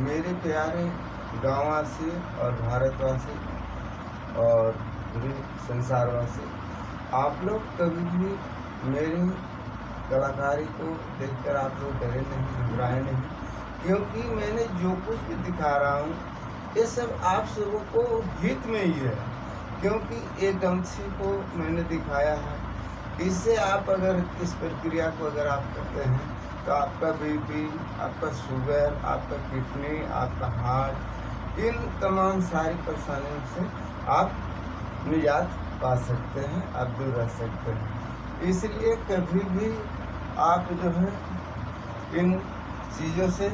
मेरे प्यारे गाँववासी और भारतवासी और पूरे संसारवासी, आप लोग कभी भी मेरी कलाकारी को देखकर आप लोग डरे नहीं, घबराए नहीं, क्योंकि मैंने जो कुछ भी दिखा रहा हूँ ये सब आप सबों को हित में ही है। क्योंकि एक गमछी को मैंने दिखाया है, इससे आप अगर इस प्रक्रिया को अगर आप करते हैं तो आपका बीपी, आपका शुगर, आपका किडनी, आपका हार्ट, इन तमाम सारी परेशानियों से आप निजात पा सकते हैं, आप दूर रह सकते हैं। इसलिए कभी भी आप जो है इन चीज़ों से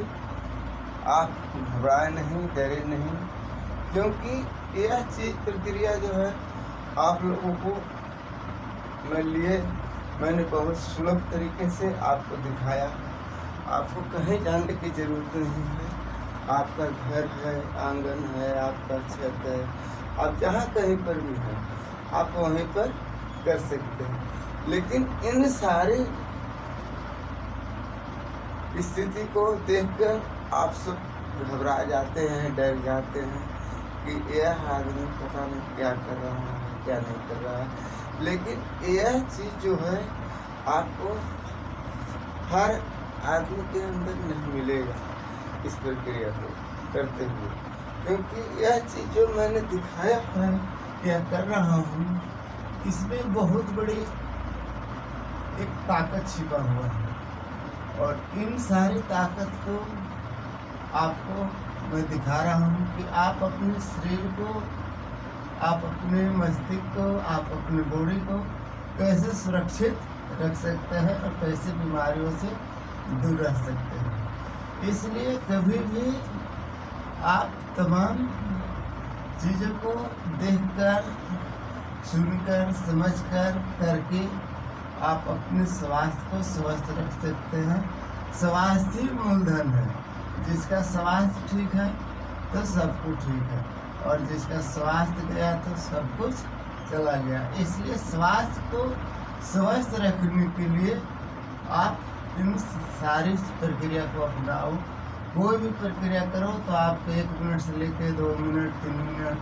आप घबराए नहीं, डरे नहीं, क्योंकि यह चीज़ प्रक्रिया जो है आप लोगों को मैंने बहुत सुलभ तरीके से आपको दिखाया। आपको कहीं जाने की ज़रूरत नहीं है। आपका घर है, आंगन है, आपका छत है, आप जहाँ कहीं पर भी हैं आप वहीं पर कर सकते हैं। लेकिन इन सारी स्थिति को देखकर आप सब घबरा जाते हैं, डर जाते हैं कि यह आदमी पता नहीं क्या कर रहा है, क्या नहीं कर रहा है। लेकिन यह चीज़ जो है आपको हर आदमी के अंदर नहीं मिलेगा इस प्रक्रिया को करते हुए, क्योंकि यह चीज़ जो मैंने दिखाया है या कर रहा हूँ, इसमें बहुत बड़ी एक ताकत छिपा हुआ है। और इन सारी ताकत को आपको मैं दिखा रहा हूँ कि आप अपने शरीर को, आप अपने मस्तिष्क को, आप अपने बॉडी को कैसे सुरक्षित रख सकते हैं और कैसे बीमारियों से दूर रह सकते हैं। इसलिए कभी भी आप तमाम चीज़ों को देखकर, सुनकर, समझकर, करके आप अपने स्वास्थ्य को स्वस्थ रख सकते हैं। स्वास्थ्य ही मूलधन है। जिसका स्वास्थ्य ठीक है तो सब कुछ ठीक है, और जिसका स्वास्थ्य गया तो सब कुछ चला गया। इसलिए स्वास्थ्य को स्वस्थ रखने के लिए आप इन सारी प्रक्रिया को अपनाओ। कोई भी प्रक्रिया करो तो आप 1 मिनट से लेकर 2 मिनट, 3 मिनट,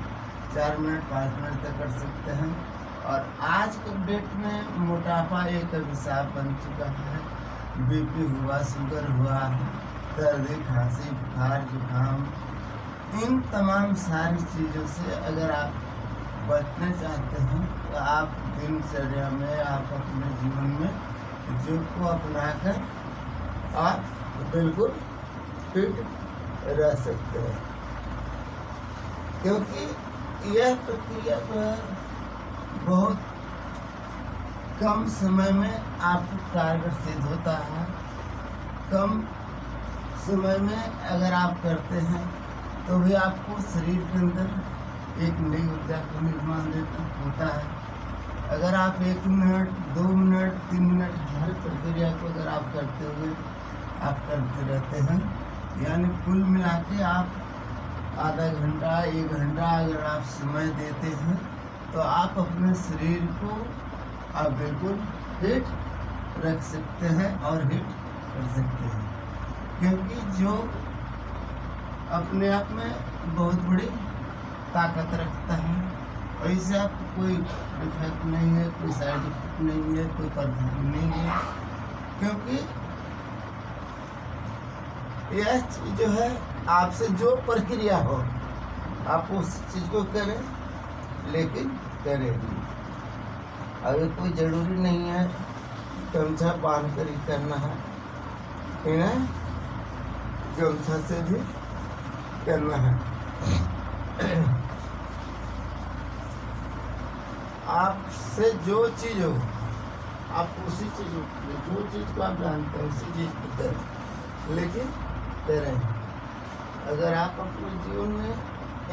4 मिनट, 5 मिनट तक कर सकते हैं। और आज के डेट में मोटापा एक अभिशाप बन चुका है। बीपी हुआ, शुगर हुआ, सर्दी, खांसी, बुखार, जुकाम, इन तमाम सारी चीज़ों से अगर आप बचना चाहते हैं तो आप दिनचर्या में, आप अपने जीवन में योग को अपनाकर आप बिल्कुल फिट रह सकते हैं। क्योंकि यह प्रक्रिया जो है बहुत कम समय में आपको कारगर सिद्ध होता है। कम समय में अगर आप करते हैं तो भी आपको शरीर के अंदर एक नई ऊर्जा का निर्माण होता है। अगर आप 1 मिनट, 2 मिनट, 3 मिनट हर प्रक्रिया को अगर आप करते हुए आप करते रहते हैं, यानी कुल मिला के आप आधा घंटा, 1 घंटा अगर आप समय देते हैं तो आप अपने शरीर को आप बिल्कुल फिट रख सकते हैं और हिट कर सकते हैं। क्योंकि जो अपने आप में बहुत बड़ी ताकत रखता है, और इससे आपको कोई इफेक्ट नहीं है, कोई साइड इफेक्ट नहीं है, कोई परेशानी नहीं है। क्योंकि यह चीज़ जो है आपसे जो प्रक्रिया हो आप उस चीज़ को करें, लेकिन करें। अगर कोई ज़रूरी नहीं है गमछा बांध कर ही करना है, इन्हें गमछा से भी करना है। आपसे जो चीज़ हो आप उसी चीज़ को, जो चीज़ को आप जानते हैं उसी चीज़ को करें, लेकिन करें। अगर आप अपने जीवन में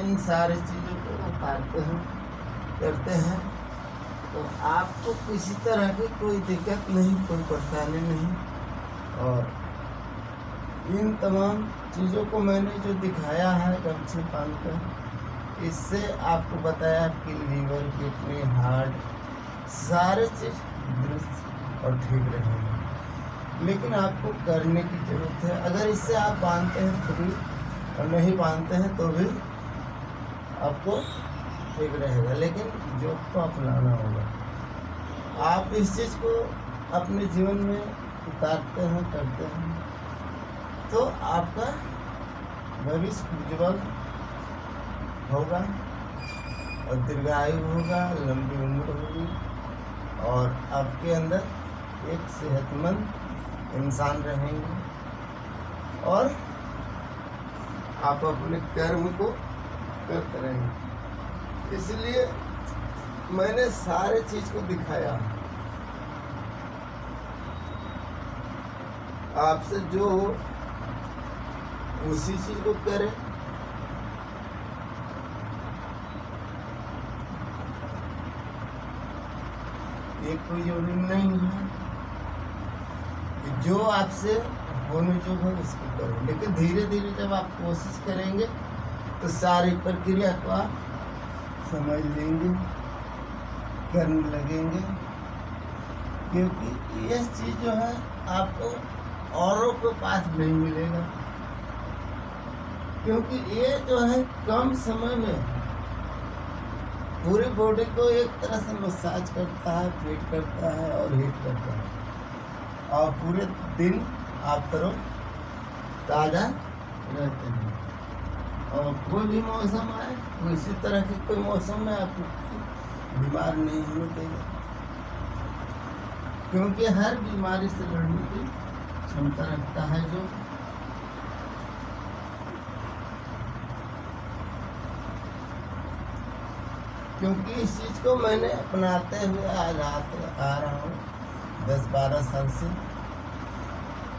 इन सारी चीज़ों को उतारते हैं, करते हैं, तो आपको किसी तरह की कोई दिक्कत नहीं, कोई परेशानी नहीं। और इन तमाम चीज़ों को मैंने जो दिखाया है गमछे बांधकर, इससे आपको बताया आपकी लीवर, किडनी, हार्ट सारे चीज़ दुरुस्त और ठीक रहेंगे। लेकिन आपको करने की ज़रूरत है। अगर इससे आप बांधते हैं तो भी और नहीं बांधते हैं तो भी आपको ठीक रहेगा, लेकिन योग को अपनाना होगा। आप इस चीज़ को अपने जीवन में उतारते हैं, करते हैं, तो आपका भविष्य उज्जवल होगा और दीर्घायु होगा, लंबी उम्र होगी और आपके अंदर एक सेहतमंद इंसान रहेंगे और आप अपने कर्म को करते रहेंगे। इसलिए मैंने सारे चीज़ को दिखाया। आपसे जो हो उसी चीज़ को करें। ये कोई जरूरी नहीं है कि जो आपसे होने जो है उसको करें, लेकिन धीरे धीरे जब आप कोशिश करेंगे तो सारी प्रक्रिया को आप समझ लेंगे, करने लगेंगे, क्योंकि यह चीज़ जो है आपको औरों के पास नहीं मिलेगा, क्योंकि ये जो है कम समय में पूरी बॉडी को एक तरह से मसाज करता है, फिट करता है और हीट करता है और पूरे दिन आप ताज़ा रहते हैं। और कोई भी मौसम आए, किसी तरह के कोई मौसम में आप बीमार नहीं होने देगा, क्योंकि हर बीमारी से लड़ने की क्षमता रखता है जो क्योंकि इस चीज़ को मैंने अपनाते हुए आज आ रहा हूँ 10-12 साल से,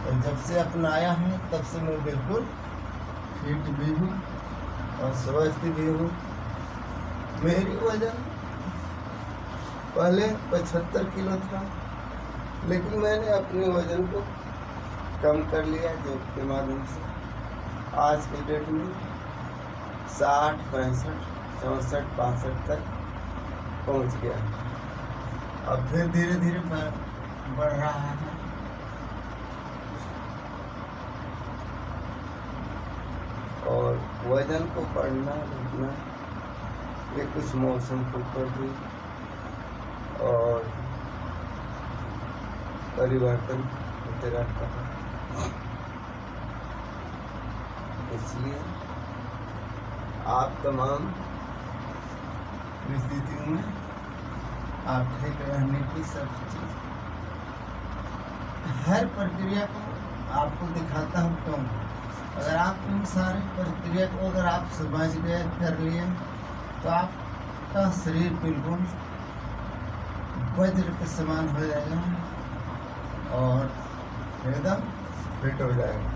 और जब से अपनाया है तब से मैं बिल्कुल फिट भी हूँ और स्वस्थ भी हूँ। मेरी वजन पहले 75 किलो था, लेकिन मैंने अपने वजन को कम कर लिया योग के माध्यम से। आज के डेट में 60, 65, 64, 65 तक पहुँच गया। अब फिर धीरे धीरे बढ़ रहा है। और वजन को बढ़ना घटना ये कुछ मौसम के ऊपर भी और परिवर्तन होते रहता है, इसलिए आप तमाम परिस्थितियों में आप ठीक रहने की सब चीज़ हर प्रक्रिया को आपको दिखाता हूँ। क्यों? अगर आप इन सारी प्रक्रिया को अगर आप समझ गए, कर लिए, तो आपका शरीर बिल्कुल वज्र के समान हो जाएगा और एकदम फिट हो जाएगा।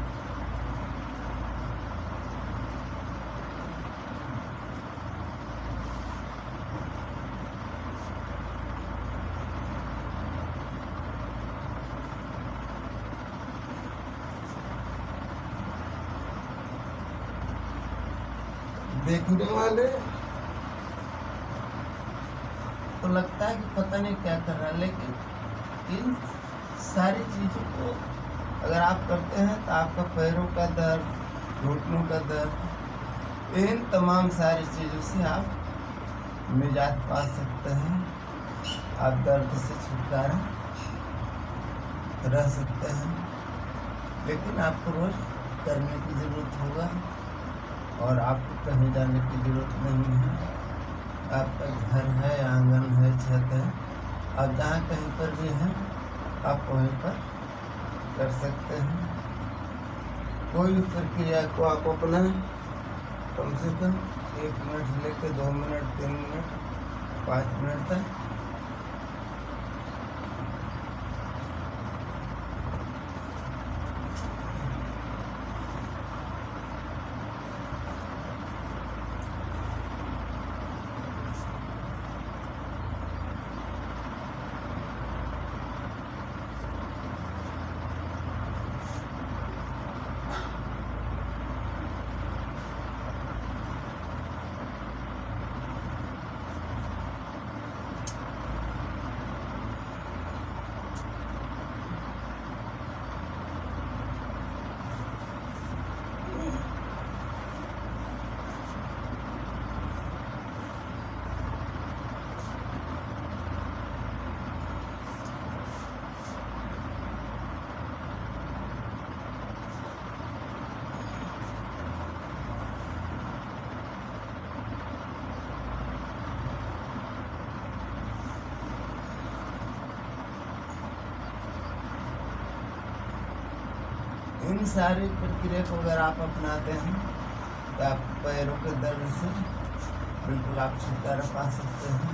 देखने वाले तो लगता है कि पता नहीं क्या कर रहा है, लेकिन इन सारी चीज़ों को अगर आप करते हैं तो आपका पैरों का दर्द, घुटनों का दर्द, इन तमाम सारी चीज़ों से आप निजात पा सकते हैं। आप दर्द से छुटकारा रह सकते हैं, लेकिन आपको रोज़ करने की ज़रूरत होगा और आपको कहीं जाने की ज़रूरत नहीं है। आपका घर है, आंगन है, छत है, आप जहाँ कहीं पर भी हैं आप वहीं पर कर सकते हैं। कोई भी प्रक्रिया को आप अपना कम से कम 1 मिनट से लेकर 2 मिनट, 3 मिनट, 5 मिनट तक इन सारी प्रक्रिया को अगर आप अपनाते हैं तो आप पैरों के दर्द से बिल्कुल आप छुटकारा पा सकते हैं।